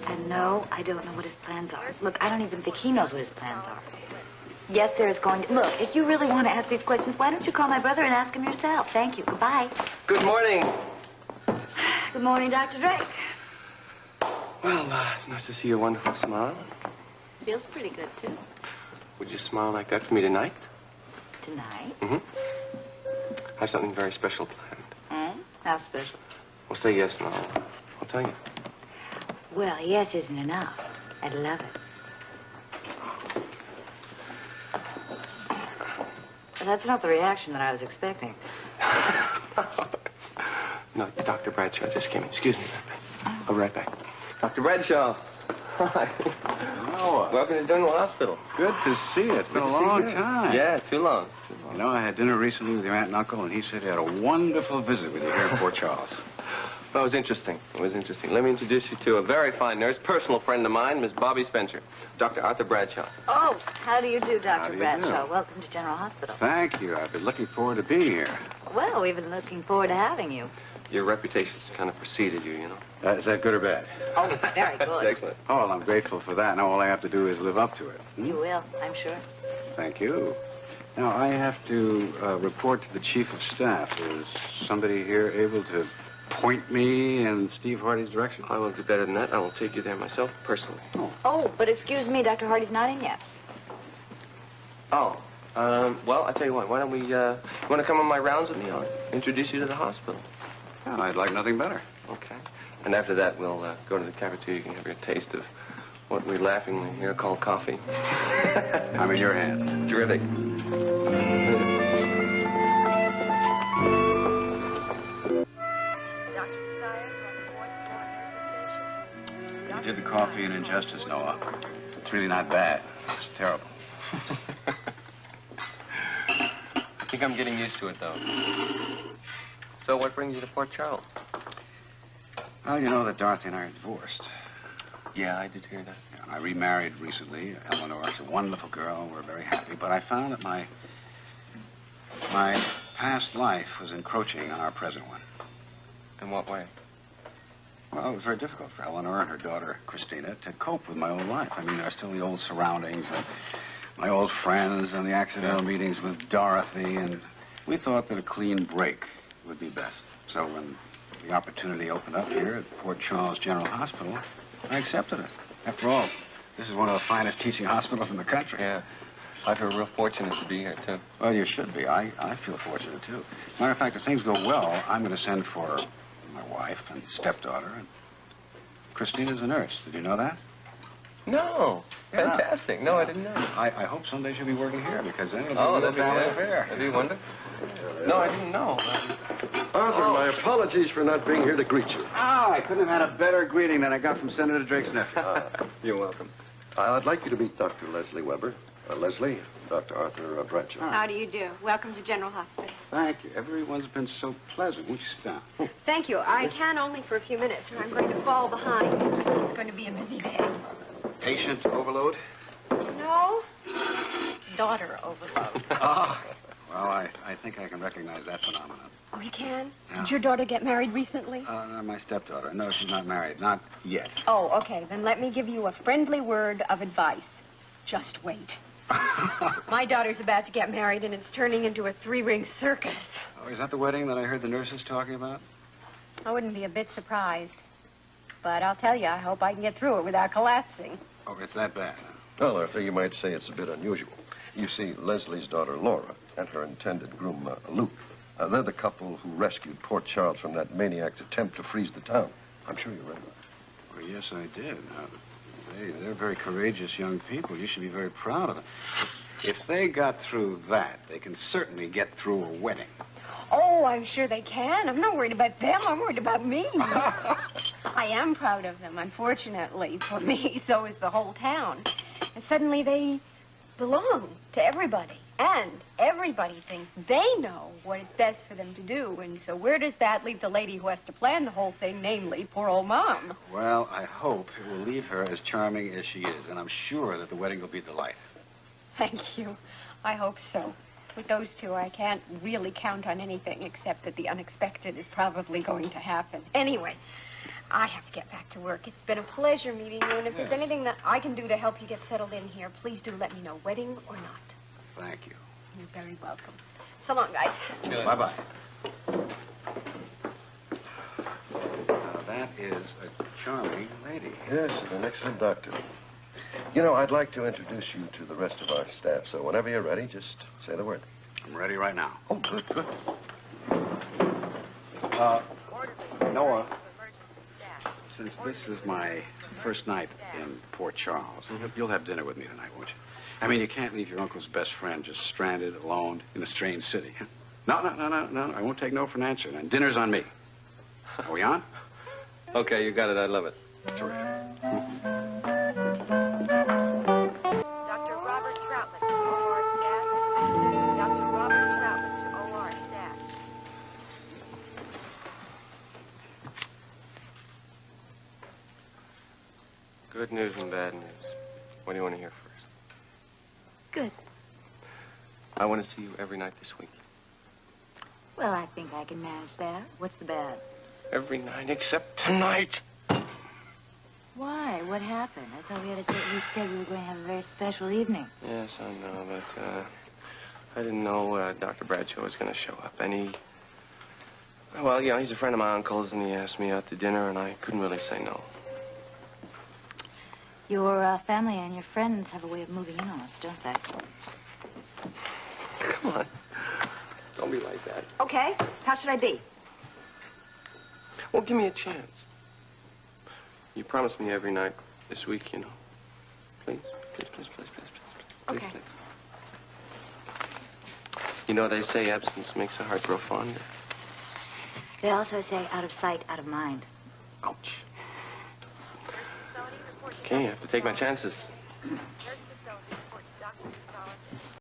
And no, I don't know what his plans are. Look, I don't even think he knows what his plans are. Yes, there is going to... Look, if you really want to ask these questions, why don't you call my brother and ask him yourself? Thank you. Goodbye. Good morning. Good morning, Dr. Drake. Well, it's nice to see your wonderful smile. Feels pretty good, too. Would you smile like that for me tonight? Tonight? Mm-hmm. I have something very special planned. How special? Well, say yes and I'll tell you. Well, yes isn't enough. I'd love it. That's not the reaction that I was expecting. No, Dr. Bradshaw just came in. Excuse me. I'll be right back. Dr. Bradshaw. Hi. Noah. Welcome to General Hospital. Good to see you. It's been a long time. Yeah, too long. You know, I had dinner recently with your aunt and uncle, and he said he had a wonderful visit with you here in Port Charles. Well, it was interesting. It was interesting. Let me introduce you to a very fine nurse, personal friend of mine, Miss Bobbie Spencer, Dr. Arthur Bradshaw. Oh, how do you do, How Dr. do you Bradshaw? do? Welcome to General Hospital. Thank you. I've been looking forward to being here. Well, we've been looking forward to having you. Your reputation's kind of preceded you, you know. Is that good or bad? Oh, it's very good. That's excellent. Oh, well, I'm grateful for that. Now all I have to do is live up to it. You will, I'm sure. Thank you. Now, I have to report to the Chief of Staff. Is somebody here able to point me in Steve Hardy's direction? I will do better than that. I will take you there myself, personally. Oh, but excuse me, Dr. Hardy's not in yet. Oh, well, I tell you what. Why don't we, you want to come on my rounds with me? I'll introduce you to the hospital. Well, I'd like nothing better. Okay. And after that, we'll go to the cafeteria. You can have your taste of what we laughingly here call coffee. I'm in your hands. Terrific. You did the coffee an injustice, Noah. It's really not bad. It's terrible. I think I'm getting used to it, though. So what brings you to Port Charles? Well, you know that Dorothy and I are divorced. Yeah, I did hear that. I remarried recently. Eleanor is a wonderful girl. We're very happy. But I found that my past life was encroaching on our present one. In what way? Well, it was very difficult for Eleanor and her daughter, Christina, to cope with my old life. I mean, there are still the old surroundings and my old friends and the accidental meetings with Dorothy, and we thought that a clean break would be best. So when the opportunity opened up here at Port Charles General Hospital, I accepted it. After all, this is one of the finest teaching hospitals in the country. Yeah. I feel real fortunate to be here, too. Well, you should be. I feel fortunate, too. Matter of fact, if things go well, I'm going to send for my wife and stepdaughter, and Christina's a nurse. Did you know that? No. Yeah. Fantastic. No, I didn't know. I hope someday she'll be working here, because then it'll be Oh, a family affair. That'd be wonderful. No, I didn't know. Arthur, my apologies for not being here to greet you. Ah, I couldn't have had a better greeting than I got from Senator Drake's nephew. You're welcome. I'd like you to meet Dr. Leslie Weber. Leslie, Dr. Arthur Bradshaw. How do you do? Welcome to General Hospital. Thank you. Everyone's been so pleasant. Won't you sit down? Thank you. I can only for a few minutes, or I'm going to fall behind. It's going to be a busy day. Patient overload? No. Daughter overload. Ah. Well, I think I can recognize that phenomenon. Oh, you can? Yeah. Did your daughter get married recently? My stepdaughter. No, she's not married. Not yet. Oh, okay. Then let me give you a friendly word of advice. Just wait. My daughter's about to get married, and it's turning into a three-ring circus. Oh, is that the wedding that I heard the nurses talking about? I wouldn't be a bit surprised. But I'll tell you, I hope I can get through it without collapsing. Oh, it's that bad. Well, Arthur, you might say it's a bit unusual. You see, Leslie's daughter, Laura, and her intended groom, Luke, they're the couple who rescued Port Charles from that maniac's attempt to freeze the town. I'm sure you read about it. Well, yes, I did. They're very courageous young people. You should be very proud of them. If they got through that, they can certainly get through a wedding. Oh, I'm sure they can. I'm not worried about them. I'm worried about me. I am proud of them, unfortunately. For me, so is the whole town. And suddenly they belong to everybody. And everybody thinks they know what is best for them to do. And so where does that leave the lady who has to plan the whole thing, namely poor old Mom? Well, I hope it will leave her as charming as she is. And I'm sure that the wedding will be a delight. Thank you. I hope so. With those two, I can't really count on anything except that the unexpected is probably going to happen. Anyway, I have to get back to work. It's been a pleasure meeting you, and if there's anything that I can do to help you get settled in here, please do let me know, wedding or not. Thank you. You're very welcome. So long, guys. Bye-bye. Now, that is a charming lady. Yes, an excellent doctor. You know, I'd like to introduce you to the rest of our staff, so whenever you're ready, just say the word. I'm ready right now. Oh, good, good. Noah, since this is my first night in Port Charles, you'll have dinner with me tonight, won't you? I mean, you can't leave your uncle's best friend just stranded, alone, in a strange city. No, I won't take no for an answer. And dinner's on me. Are we on? Okay, you got it. I love it. Terrific. Dr. Robert Troutman to OR staff. Dr. Robert Troutman to OR staff. Good news and bad news. What do you want to hear first? Good. I want to see you every night this week. Well, I think I can manage that. What's the bad? Every night except tonight. Why? What happened? I thought we said we were going to have a very special evening. Yes, I know, but I didn't know Dr. Bradshaw was going to show up. And he... Well, you know, he's a friend of my uncle's, and he asked me out to dinner, and I couldn't really say no. Your family and your friends have a way of moving in on us, don't they? Come on. Don't be like that. Okay. How should I be? Well, give me a chance. You promised me every night this week, you know. Please, please, please, please, please, please, Okay. please. You know, they say absence makes the heart grow fonder. They also say out of sight, out of mind. Ouch. Okay, I have to take my chances. Nurse facility reports Dr. Gonzalez